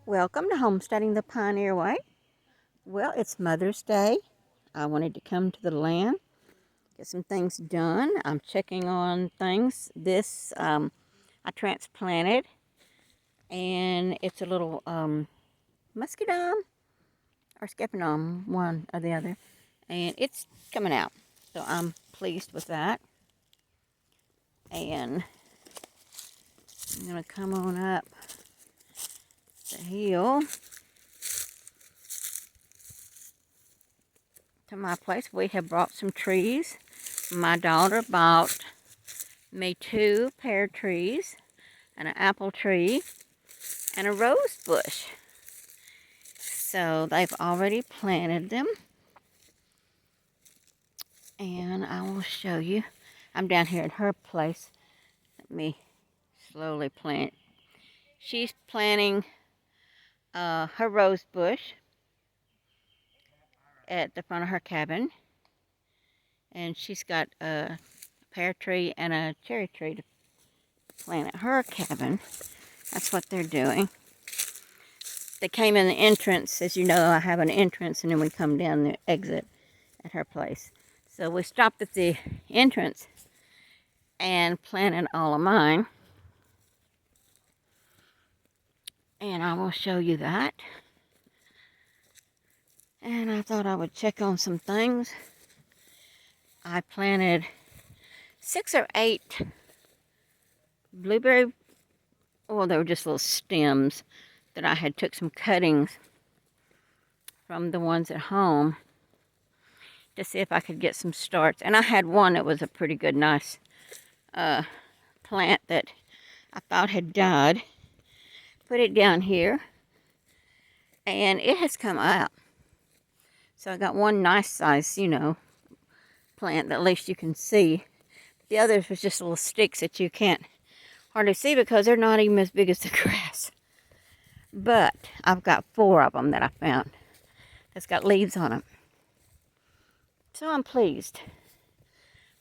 Welcome to Homesteading the Pioneer Way. Well, it's Mother's Day. I wanted to come to the land, get some things done. I'm checking on things. This I transplanted, and it's a little muscadine or scaputinum, one or the other, and it's coming out. So I'm pleased with that. And I'm gonna come on up the hill to my place. We have brought some trees. My daughter bought me 2 pear trees and an apple tree and a rose bush. So they've already planted them, and I will show you. I'm down here at her place. Let me slowly plant. She's planting her rose bush at the front of her cabin, and she's got a pear tree and a cherry tree to plant at her cabin. That's what they're doing. They came in the entrance. As you know, I have an entrance, and then we come down the exit at her place. So we stopped at the entrance and planted all of mine. And I will show you that. And I thought I would check on some things. I planted 6 or 8 blueberry, well, they were just little stems that I had took some cuttings from the ones at home to see if I could get some starts. And I had one that was a pretty good, nice plant that I thought had died. Put it down here, and it has come out. So I got one nice size, plant that at least you can see. The others was just little sticks that you can't hardly see because they're not even as big as the grass. But I've got 4 of them that I found that's got leaves on them. So I'm pleased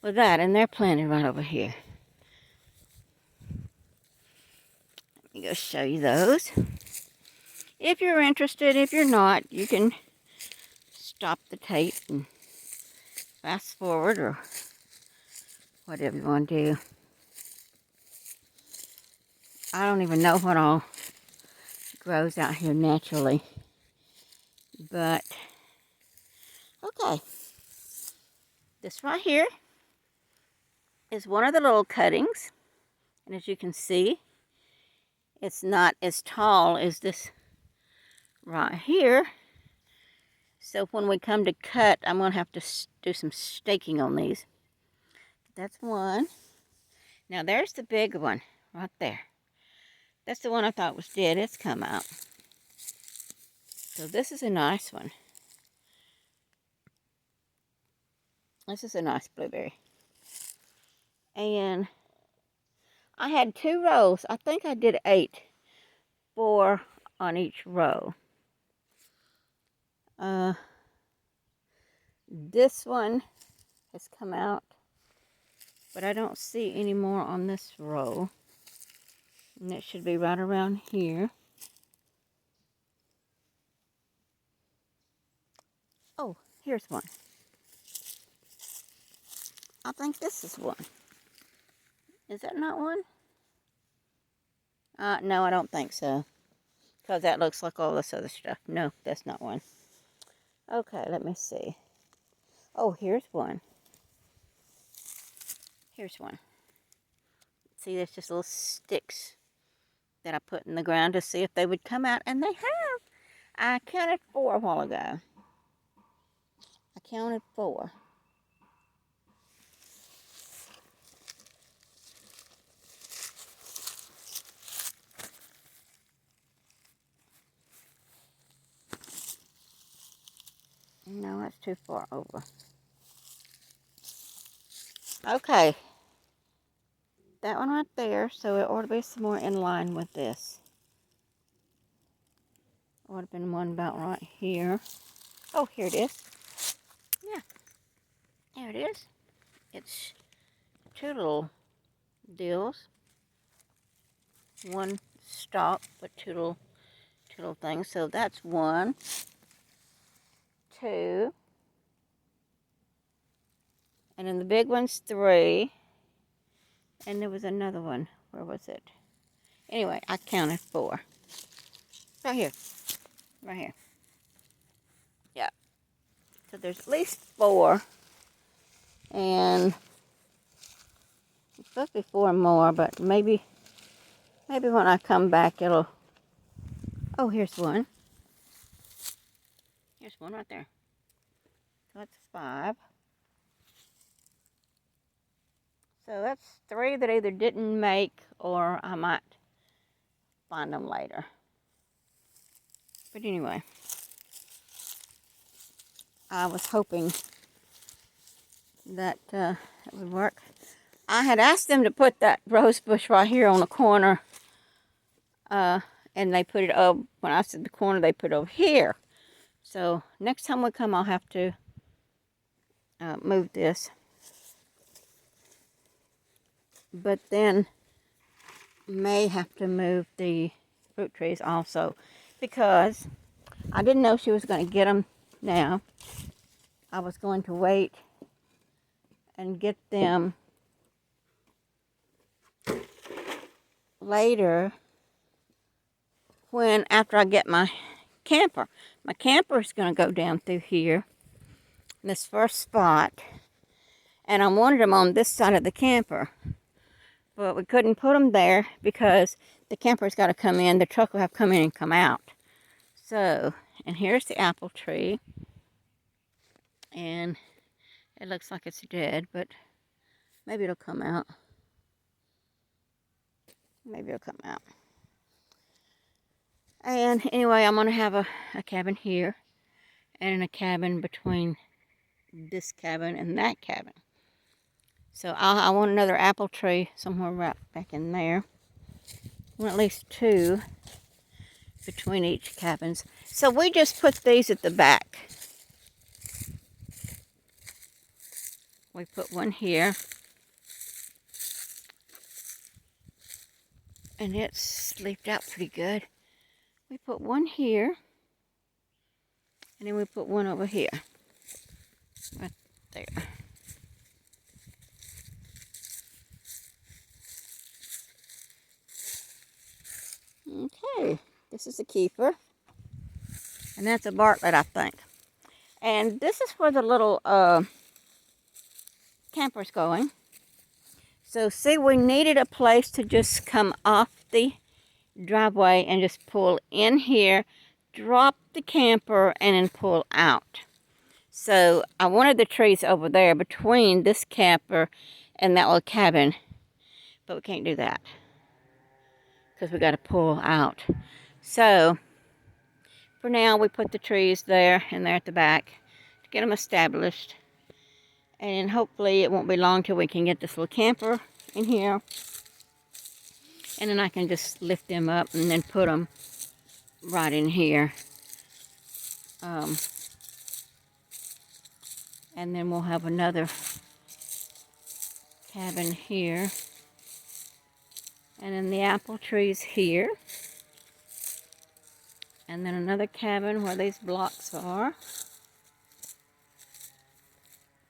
with that, and they're planted right over here. Let me go show you those. If you're interested, if you're not, you can stop the tape and fast forward or whatever you want to do. I don't even know what all grows out here naturally. But, okay. This right here is one of the little cuttings. And as you can see, it's not as tall as this right here. So when we come to cut, I'm going to have to do some staking on these. That's one. Now there's the big one right there. That's the one I thought was dead. It's come out. So this is a nice one. This is a nice blueberry. And I had 2 rows. I think I did 8. 4 on each row. This one has come out, but I don't see any more on this row. And it should be right around here. Oh, here's one. I think this is one. Is that not one? No, I don't think so. Because that looks like all this other stuff. No, that's not one. Okay, let me see. Oh, here's one. Here's one. See, there's just little sticks that I put in the ground to see if they would come out, and they have. I counted 4 a while ago. I counted 4. No, that's too far over. Okay. That one right there, so it ought to be some more in line with this. Ought to have been one about right here. Oh, here it is. Yeah. There it is. It's 2 little deals. One stalk, but 2 little two little things. So that's 1, 2, and then the big one's 3, and there was another one. Where was it? Anyway, I counted 4. Right here. Right here. Yeah. So there's at least 4. And it's supposed to be 4 more, but maybe when I come back it'll... Oh, here's one. Here's one right there. So that's 5. So that's 3 that either didn't make or I might find them later. But anyway, I was hoping that it would work. I had asked them to put that rose bush right here on the corner, and they put it up. When I said the corner, they put it over here. So next time we come, I'll have to move this. But then may have to move the fruit trees also, because I didn't know she was going to get them now. I was going to wait and get them later after I get my camper. My camper is going to go down through here, in this first spot, and I wanted them on this side of the camper. But we couldn't put them there because the camper's got to come in. The truck will have to come in and come out. So, and here's the apple tree. And it looks like it's dead, but maybe it'll come out. Maybe it'll come out. And anyway, I'm going to have a cabin here and a cabin between this cabin and that cabin. So I want another apple tree somewhere right back in there. I want at least 2 between each cabins. So we just put these at the back. We put one here. And it's leafed out pretty good. We put one here. And then we put one over here. Right there. Okay, this is a keeper. And that's a Bartlett, I think. And this is where the little camper's going. So see, we needed a place to just come off the driveway and just pull in here, drop the camper, and then pull out. So I wanted the trees over there between this camper and that little cabin, but we can't do that because we got to pull out. So for now, we put the trees there and there at the back to get them established. And hopefully it won't be long till we can get this little camper in here. And then I can just lift them up and then put them right in here. And then we'll have another cabin here. And then the apple trees here. And then another cabin where these blocks are.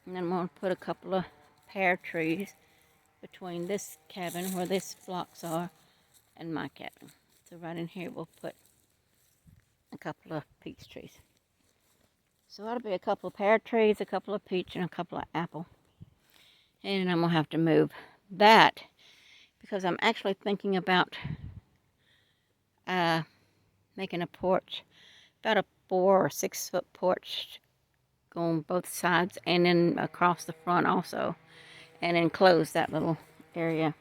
And then I'm going to put a couple of pear trees between this cabin where these blocks are and my cabin. So right in here we'll put a couple of peach trees. So that'll be a couple of pear trees, a couple of peach, and a couple of apple. And I'm going to have to move that because I'm actually thinking about making a porch, about a 4 or 6 foot porch on both sides and then across the front also, and enclose that little area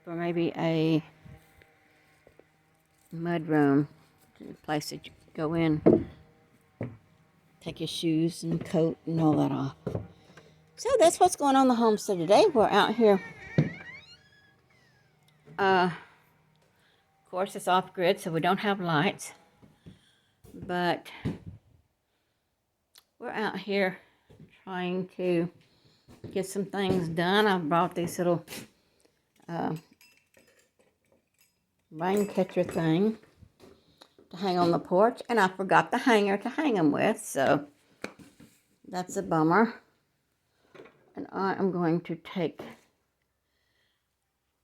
for maybe a mud room, a place that you go in, take your shoes and coat and all that off. So that's what's going on the homestead today. We're out here. Of course, it's off grid, so we don't have lights, but we're out here trying to get some things done. I brought these little rain catcher thing. to hang on the porch, and I forgot the hanger to hang them with, so that's a bummer. And I am going to take,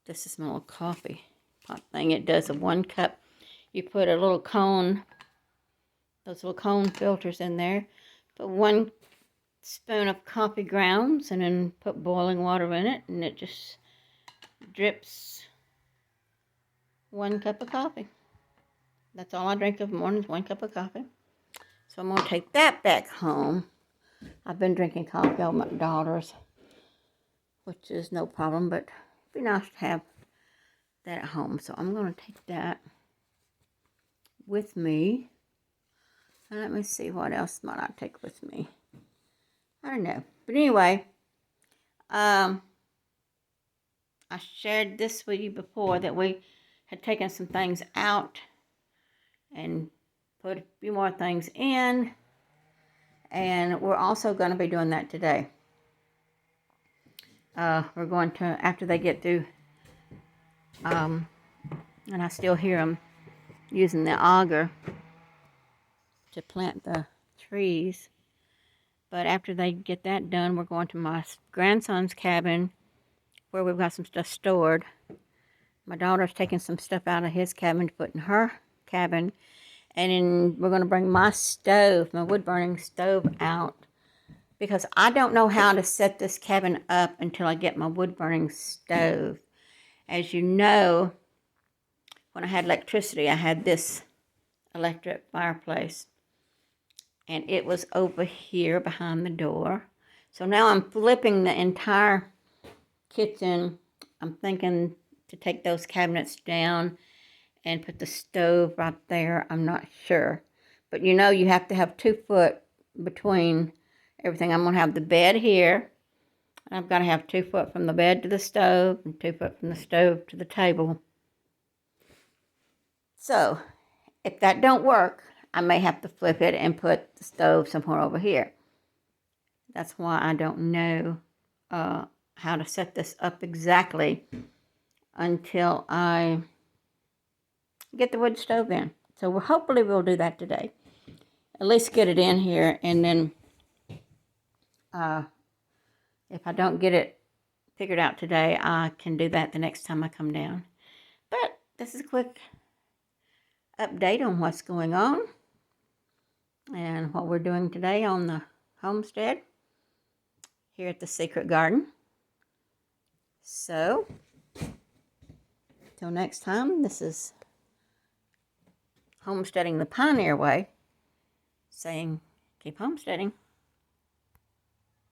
this is my little coffee pot thing. It does a 1 cup. You put a little cone, those little cone filters in there. Put 1 spoon of coffee grounds and then put boiling water in it, and it just drips 1 cup of coffee. That's all I drink of the morning is 1 cup of coffee. So I'm going to take that back home. I've been drinking coffee on my daughter's, which is no problem, but it'd be nice to have that at home. So I'm going to take that with me. And let me see, what else might I take with me? I don't know. But anyway, I shared this with you before that we had taken some things out and put a few more things in. And we're also going to be doing that today. We're going to, after they get through, and I still hear them using the auger to plant the trees. But after they get that done, we're going to my grandson's cabin where we've got some stuff stored. My daughter's taking some stuff out of his cabin to put in her cabin. And then we're going to bring my stove, my wood-burning stove out, because I don't know how to set this cabin up until I get my wood-burning stove. As you know, when I had electricity, I had this electric fireplace. And it was over here behind the door. So now I'm flipping the entire kitchen. I'm thinking to take those cabinets down and put the stove right there. I'm not sure. But you know, you have to have 2 foot between everything. I'm going to have the bed here. I've got to have 2 foot from the bed to the stove and 2 foot from the stove to the table. So, if that don't work, I may have to flip it and put the stove somewhere over here. That's why I don't know how to set this up exactly until I get the wood stove in. So hopefully we'll do that today. At least get it in here, and then if I don't get it figured out today, I can do that the next time I come down. But this is a quick update on what's going on and what we're doing today on the homestead here at the Secret Garden. So, till next time, this is Homesteading the Pioneer Way, saying keep homesteading.